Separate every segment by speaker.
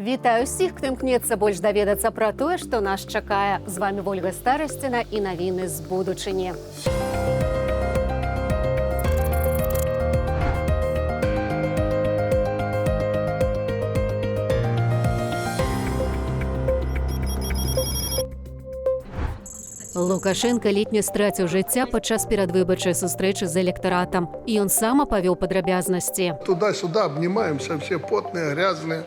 Speaker 1: Вітаю всіх, хто імкнецца больш даведацца пра тое, што нас чакае. З вами Ольга Старасціна і навіны з будучыні. Лукашенко ледзь страціў жыцця падчас перадвыбарчай сустрэчы з электаратам. І ён сам апавёў падрабязнасці.
Speaker 2: Туда-сюда обнимаемся, все потные, грязные.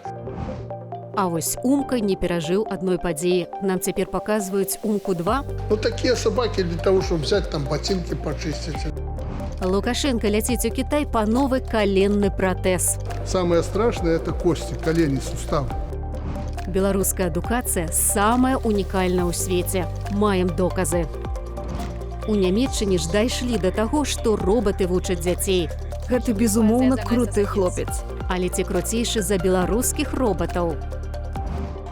Speaker 1: А вось Умка не перажыў адной падзеі. Нам цяпер паказваюць Умку-2.
Speaker 2: Ну, такие собаки для того, чтобы взять там ботинки почистить.
Speaker 1: Лукашенко ляціць у Кітай па новы каленны пратэз.
Speaker 2: Самое страшное – это кости, колени, суставы.
Speaker 1: Беларуская адукацыя самая унікальная ў свеце. Маем доказы. У Нямецчыне ж дайшлі да таго, што роботы вучаць дзяцей.
Speaker 3: Гэта, безумоўна, круты хлопец.
Speaker 1: Але ці круцейшы за беларускіх роботаў.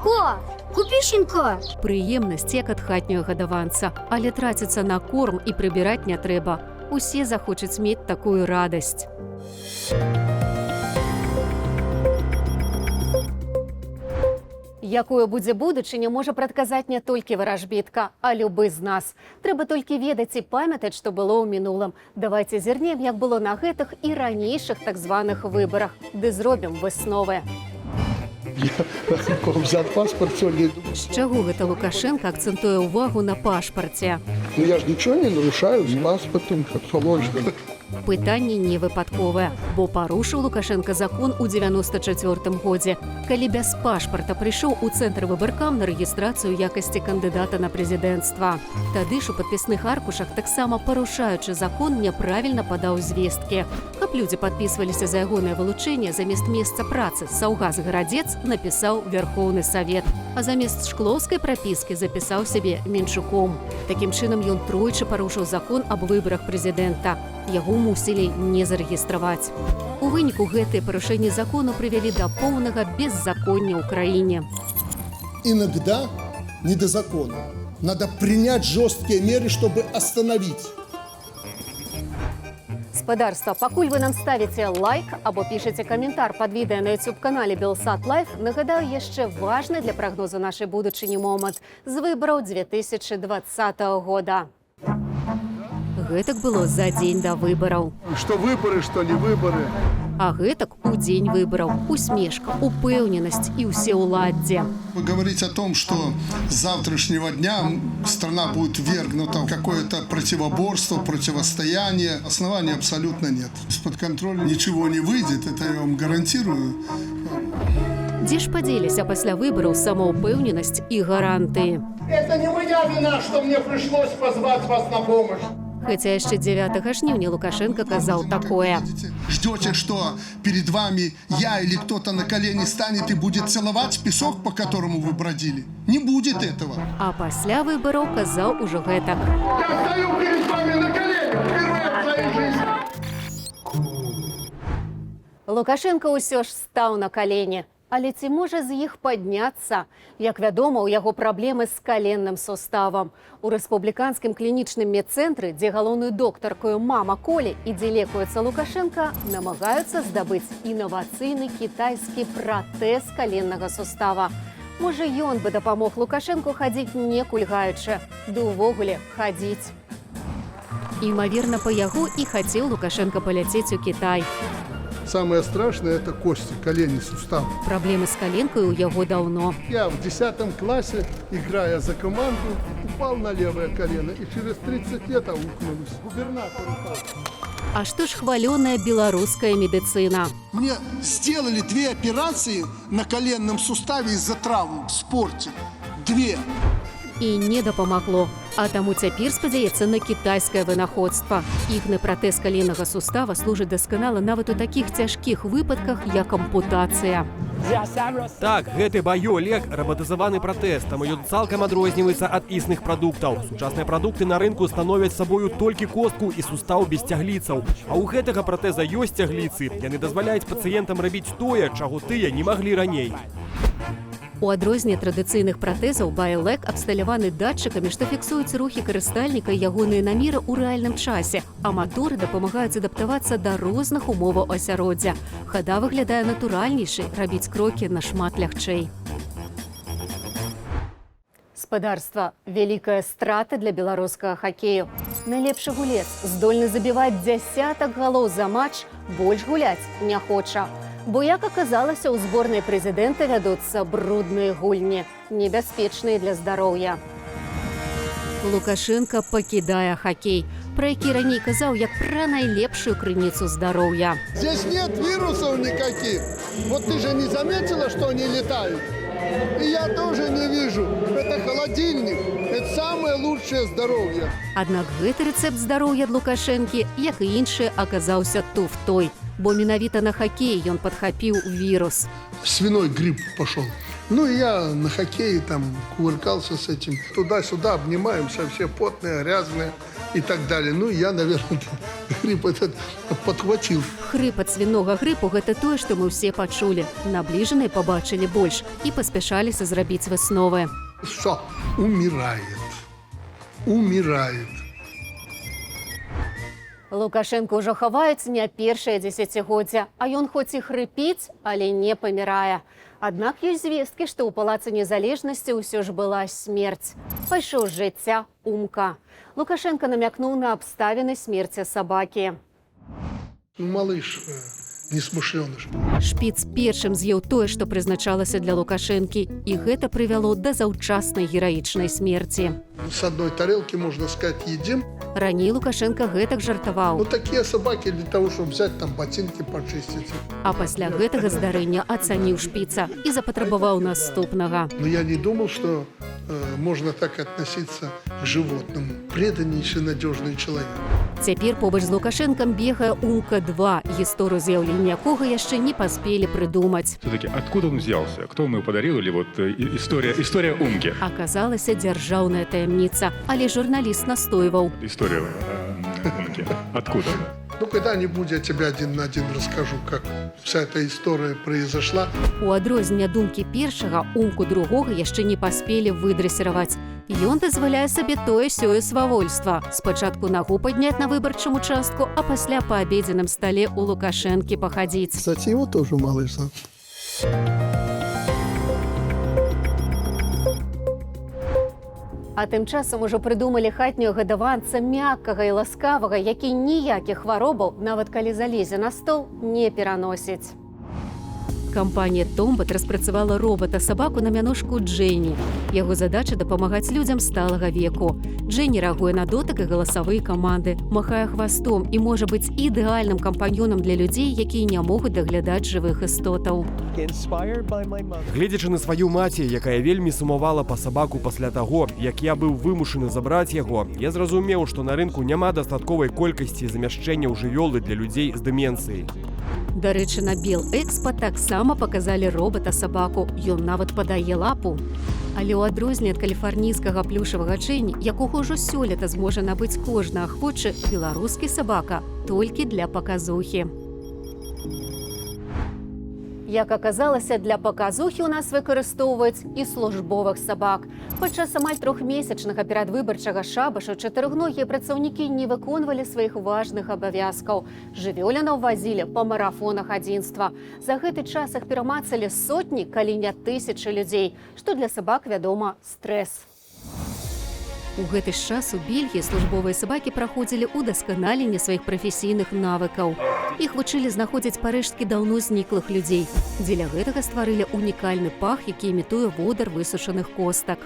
Speaker 4: Ко, купі шинько.
Speaker 1: Прыемнасць як ад хатняга гадаванца, але траціцца на корм і прыбіраць не трэба. Усе захочуць мець такую радасць. Якую будзе будучыня, можа прадказаць не толькі варажбітка, а любы з нас. Трэба толькі ведаць і памятаць, што было ў минулым. Давайце зірнем, як было на гэтых і ранейшых так званых выбарах. Ды зробім высновы.
Speaker 2: Я взял паспорт сегодня.
Speaker 1: З чаго гэта Лукашенко акцэнтуе ўвагу на пашпарце?
Speaker 2: Ну, я же ничего не нарушаю с паспортом, как положено.
Speaker 1: Пытанне не выпадковае, бо парушыў Лукашенко закон у 94-м годзе, калі без пашпарта прыйшоў у цэнтр выбаркам на рэгістрацыю якасці кандыдата на прэзідэнцтва. Тады ж у падпісных аркушах таксама парушаючы закон няправільна падаў звесткі. Каб людзі падпісваліся за ягонае вылучэнне, замест месца працы Саўгас Гарадзец напісаў Верхоўны Савет, а замест шклоўскай прапіскі запісаў сябе Менчуком. Такім чынам ён тройчы парушыў закон аб выбарах прэзідэнта. Яго мусілі не зарэгістраваць. У выніку гэтыя парушэнні закону прывялі да поўнага беззаконня ў краіне.
Speaker 5: Иногда не до закона. Надо принять жесткие меры, чтобы остановить.
Speaker 1: Спадарства, пакуль вы нам ставіце лайк або пішаце каментар пад відэа на YouTube-канале Белсат Лайф, нагадаю яшчэ важны для прагнозу нашай будучыні момант з выбараў 2020 года. Гэтак было за дзень да выбараў.
Speaker 2: Что выборы, что не выборы.
Speaker 1: А гэтак у дзень выбараў усмешка, упэўненасць і ўсеўладдзе.
Speaker 5: Вы говорите о том, что с завтрашнего дня страна будет ввергнута в какое-то противоборство, противостояние. Оснований абсолютно нет. Из-под контроля ничего не выйдет, это я вам гарантирую.
Speaker 1: Дзе ж падзеліся пасля выбараў самаўпэўненасць і гарантыі?
Speaker 2: Это не моя вина, что мне пришлось позвать вас на помощь.
Speaker 1: Хаця яшчэ 9 жніўня Лукашенко казаў такое.
Speaker 5: Ждете, что перед вами я или кто-то на колени станет и будет целовать песок, по которому вы бродили? Не будет этого.
Speaker 1: А пасля выбараў казаў ужо гэтак.
Speaker 2: Я стою перед вами на коленях впервые в своей жизни.
Speaker 1: Лукашенко ўсё ж стаў на калені. Але ці можа з іх падняцца? Як вядома, у яго праблемы з каленным суставам. У рэспубліканскім клінічным медцэнтры, дзе галоўную доктаркою мама Колі і дзе лекуецца Лукашенко, намагаюцца здабыць інавацыйны кітайскі пратэз каленнага сустава. Можа, ён бы дапамог Лукашенку хадзіць не кульгаючы, ды ўвогуле хадзіць. Імаверна, па яго і хацеў Лукашенко паляцець у Кітай.
Speaker 2: Самое страшное – это кости, колени, суставы.
Speaker 1: Праблемы з каленкай у яго даўно.
Speaker 2: Я в 10 классе, играя за команду, упал на левое колено и через 30 лет аукнулся. Губернатор упал.
Speaker 1: А што ж хвалёная беларуская медыцына?
Speaker 5: Мне сделали 2 операции на коленном суставе из-за травм в спорте. 2.
Speaker 1: І не дапамагло. А таму цяпер спадзяецца на кітайскае вынаходства. Іхны пратэз каленнага сустава служыць дасканала нават у такіх цяжкіх выпадках, як ампутацыя.
Speaker 6: Так, гэты баёлек рабатызаваны пратэз, таму ён цалкам адрозніваецца ад існых прадуктаў. Сучасныя прадукты на рынку становяць сабою толькі костку і сустаў без цягліцаў. А ў гэтага пратэза ёсць цягліцы. Яны дазваляюць пацыентам рабіць тое, чаго тыя не маглі раней.
Speaker 1: У адрозненне традыцыйных пратэзаў Biolek абсталяваны датчыкамі, што фіксуюць рухі карыстальніка і ягоныя намеры ў рэальным часе, а маторы дапамагаюць адаптавацца да розных умоваў асяроддзя. Хада выглядае натуральнейшай, рабіць крокі нашмат лягчэй. Спадарства, вялікая страта для беларускага хакею. Найлепшы гулец, здольны забіваць дзясятак галоў за матч, больш гуляць не хоча. Бо, як аказалася, у зборнай прэзідэнта вядуцца брудныя гульні, небяспечныя для здароўя. Лукашенко пакідае хакей, пра які раней казаў як пра найлепшую крыніцу здароўя.
Speaker 2: Здесь нет вирусов никаких. Вот ты же не заметила, что они летают? И я тоже не вижу. Это холодильник. Это самое лучшее здоровье.
Speaker 1: Аднак гэты рэцэпт здароўя ад Лукашэнкі, як і іншыя, аказаўся туфтой. Бо менавіта на хакеі ён падхапіў вірус.
Speaker 2: Свиной грипп пошел. Ну и я на хоккее там кувыркался с этим. Туда-сюда обнимаемся, все потные, грязные и так далее. Ну и я, наверное, грипп этот подхватил.
Speaker 1: Хрып ад свінога грыпу – гэта тое, што мы ўсе пачулі. Набліжаныя пабачылі больш і паспяшаліся зрабіць высновы.
Speaker 2: Все, умирает. Умирает.
Speaker 1: Лукашенко ўжо хаваюць не першае дзесяцігоддзя, а ён хоць і хрыпіць, але не памірае. Аднак ёсць звесткі, што ў палацы незалежнасці ўсё ж была смерць. Пайшоў з жыцця Умка. Лукашенко намякнуў на абставіны смерці сабакі.
Speaker 2: Малыш несмышленыш.
Speaker 1: Шпіц першым з'еў тое, што прызначалася для Лукашэнкі, і гэта прывяло да заўчаснай гераічнай смерці.
Speaker 2: С одной тарелки, можно сказать, едим.
Speaker 1: Раней Лукашенко гэтак жартаваў.
Speaker 2: Вот такие собаки для того, чтобы взять там ботинки почистить.
Speaker 1: А пасля гэтага здарэння ацаніў Шпіца і запатрабаваў наступнага.
Speaker 2: Но я не думал, что можно так относиться к животному. Преданнейший, надежный человек.
Speaker 1: Цяпер побач з Лукашэнкам бегае Умка-2, гісторыю з'яўлення якога яшчэ не паспелі прыдумаць.
Speaker 7: Все-таки откуда он взялся? Кто ему подарил? Или вот история Умки?
Speaker 1: Аказалася дзяржаўная таямніца, але журналіст настойваў.
Speaker 7: История Умки. Откуда?
Speaker 2: Ну, когда-нибудь я тебе один на один расскажу, как вся эта история произошла.
Speaker 1: У адрозненне думкі першага, Умку другога яшчэ не паспелі выдрэсіраваць. Ён дазваляе сабе тое-сёе свавольства. Спачатку нагу падняць на выбарчым участку, а пасля па абедзеным стале у Лукашэнкі пахадзіць.
Speaker 2: Кстати, его тоже малыш.
Speaker 1: А тым часам ужо прыдумалі хатнюю гадаванца мяккага і ласкавага, які ніякіх хваробаў, нават калі залезе на стол, не пераносіць. Кампанія Томбат распрацавала робата-сабаку на мянушку Дженні. Яго задача дапамагаць людзям сталага веку. Дженні рэагуе на дотык і галасавыя каманды, махае хвастом і можа быць ідэальным кампаньёнам для людзей, якія не могуць даглядаць жывых істотаў.
Speaker 6: Гледзячы на сваю маці, якая вельмі сумавала па сабаку пасля таго, як я быў вымушаны забраць яго, я зразумеў, што на рынку няма дастатковай колькасці замяшчэнняў жывёлы для людзей з дэмэнцыяй.
Speaker 1: Дарэчы, на Белэкспа таксама паказалі робата-сабаку. Ён нават падае лапу. Але ў адрозненне ад каліфарнійскага плюшавага Дженні, якога ўжо сёлета зможа набыць кожны ахвочы, беларускі сабака толькі для паказухі. Як аказалася, для паказухі ў нас выкарыстоўваюць і службовых сабак. Падчас амаль трохмесячнага перадвыбарчага шабашу чатырохногія працаўнікі не выконвалі сваіх важных абавязкаў. Жывёлінаў вазілі па марафонах адзінства. За гэты час іх перамацалі сотні, калі не тысячы людзей, што для сабак, вядома, стрэс. У гэты ж час у Бельгіі службовыя сабакі праходзілі удасканаленне сваіх прафесійных навыкаў. Іх вучылі знаходзіць парэшткі даўно зніклых людзей. Дзеля гэтага стварылі унікальны пах, які імітуе водар высушаных костак.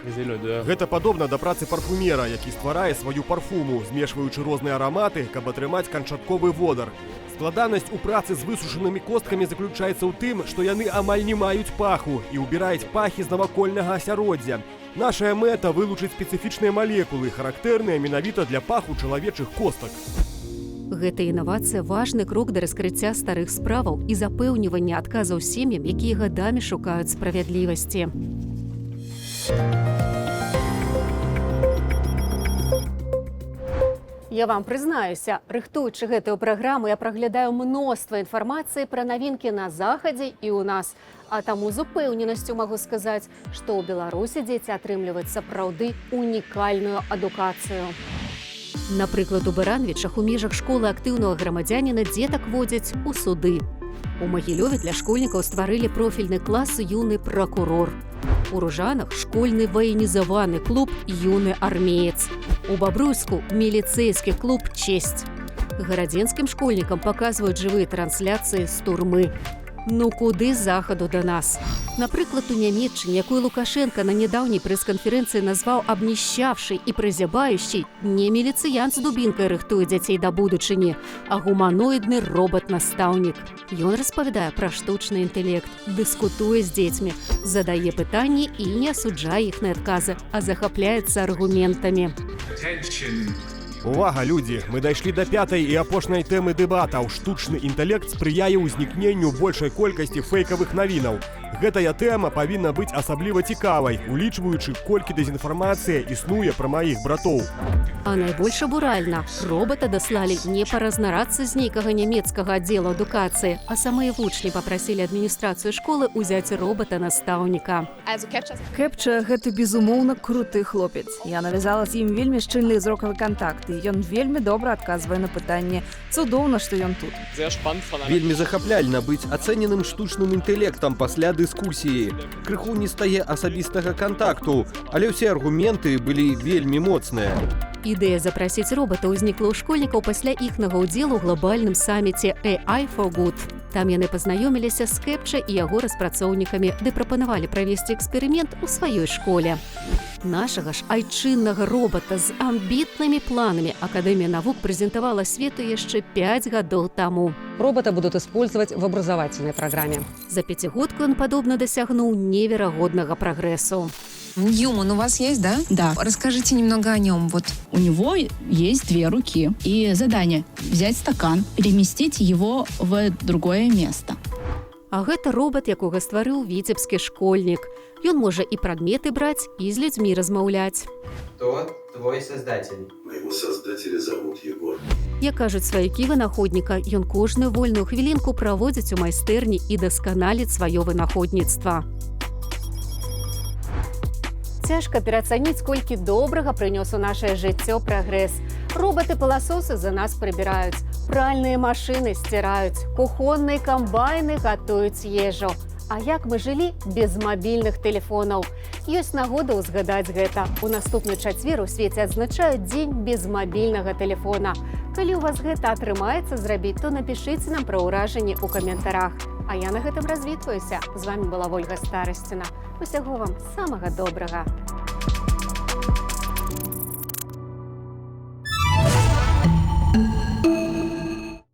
Speaker 6: Гэта падобна да працы парфумера, які стварае сваю парфуму, змешваючы розныя араматы, каб атрымаць канчатковы водар. Складанасць у працы з высушанымі косткамі заключаецца ў тым, што яны амаль не маюць паху і ўбіраюць пахі з навакольнага асяроддзя. Нашая мэта – вылучыць спецыфічныя малекулы, характэрныя менавіта для паху чалавечых костак.
Speaker 1: Гэта інавацыя – важны крок да раскрыцця старых справаў і запэўнівання адказаў сем'ям, якія гадамі шукаюць справядлівасці. Я вам прызнаюся, рыхтуючы гэтую праграму, я праглядаю мноства інфармацыі пра навінкі на захадзе і ў нас. А таму з упэўненасцю магу сказаць, што ў Беларусі дзеці атрымліваюць сапраўды унікальную адукацыю. Напрыклад, у Баранавічах у межах школы актыўнага грамадзяніна дзетак водзяць у суды. У Магілёве для школьнікаў стварылі профільны клас «Юны пракурор». У Ружанах школьны ваенізаваны клуб «Юны армеец». У Бабруйску міліцэйскі клуб «Честь». Гарадзенскім школьнікам паказваюць жывыя трансляцыі з турмы. Ну куды захаду да нас? Напрыклад, у Нямецчыне, якую Лукашенко на нядаўняй прэс-канферэнцыі назваў абніщавшай і прызябаючай, не міліцыян з дубінкай рыхтуе дзяцей да будучыні, а гуманоідны робат-настаўнік. Ён распавядае пра штучны інтэлект, дыскутуе з дзецьмі, задае пытанні і не асуджае іхныя адказы, а захапляецца аргументамі.
Speaker 6: Увага, людзі! Мы дайшлі да пятай і апошняй тэмы дэбатаў. Штучны інтэлект спрыяе ўзнікненню большай колькасці фэйкавых навінаў. Гэтая тэма павінна быць асабліва цікавай, улічваючы, колькі дэзінфармацыя існуе пра маіх братоў.
Speaker 1: А найбольш абуральна, робата даслалі не па разнарадцы з нейкага нямецкага аддзела адукацыі, а самыя вучні папрасілі адміністрацыю школы ўзяць робата-настаўніка.
Speaker 3: Кэпча – гэта, безумоўна, круты хлопец. Я навязала з ім вельмі шчыльны зрокавы кантакт, і ён вельмі добра адказвае на пытанне. Цудоўна, што ён тут.
Speaker 8: Вельмі захапляльна быць ацэненым штучным інтэлектам пасля дыскусіі. Крыху не стае асабістага кантакту, але ўсе аргументы былі вельмі моцныя.
Speaker 1: Ідэя запрасіць робата ўзнікла ў школьнікаў пасля іхнага ўдзелу ў глобальным саміце AI for Good. Там яны пазнаёміліся з Кэпча і яго распрацоўнікамі, ды прапанавалі правесці эксперымент у сваёй школе. Нашага ж айчыннага робата з амбітнымі планамі Акадэмія навук прэзентавала свету яшчэ 5 гадоў таму.
Speaker 9: Робота будут использовать в образовательной программе.
Speaker 1: За пяцігодку ён падобна дасягнуў неверагоднага прагрэсу.
Speaker 10: Ньюман у вас есть, да? Да. Расскажите немного о нем. Вот.
Speaker 11: У него есть 2 руки. И задание – взять стакан, переместить его в другое место.
Speaker 1: А гэта робот, якога стварыў віцебскі школьнік. Ён можа і прадметы браць, і з людзьмі размаўляць.
Speaker 12: Кто твой создатель?
Speaker 13: Моего создателя зовут Егор.
Speaker 1: Як кажуць сваякі вынаходніка, ён кожную вольную хвілінку праводзіць у майстэрні і дасканаліць сваё вынаходніцтва. Цяжка пераацаніць, колькі добрага прынёс у нашае жыццё прагрэс. Робаты-пыласосы за нас прыбіраюць, пральныя машыны сціраюць, кухонныя камбайны гатуюць ежу. А як мы жылі без мабільных тэлефонаў? Ёсць нагода ўзгадаць гэта. У наступны чацвер у свеце адзначаюць дзень без мабільнага тэлефона. Калі ў вас гэта атрымаецца зрабіць, то напішыце нам пра ўражанні ў каментарах. А я на гэтым развітваюся. З вами была Вольга Старасціна. Усяго вам самага добрага.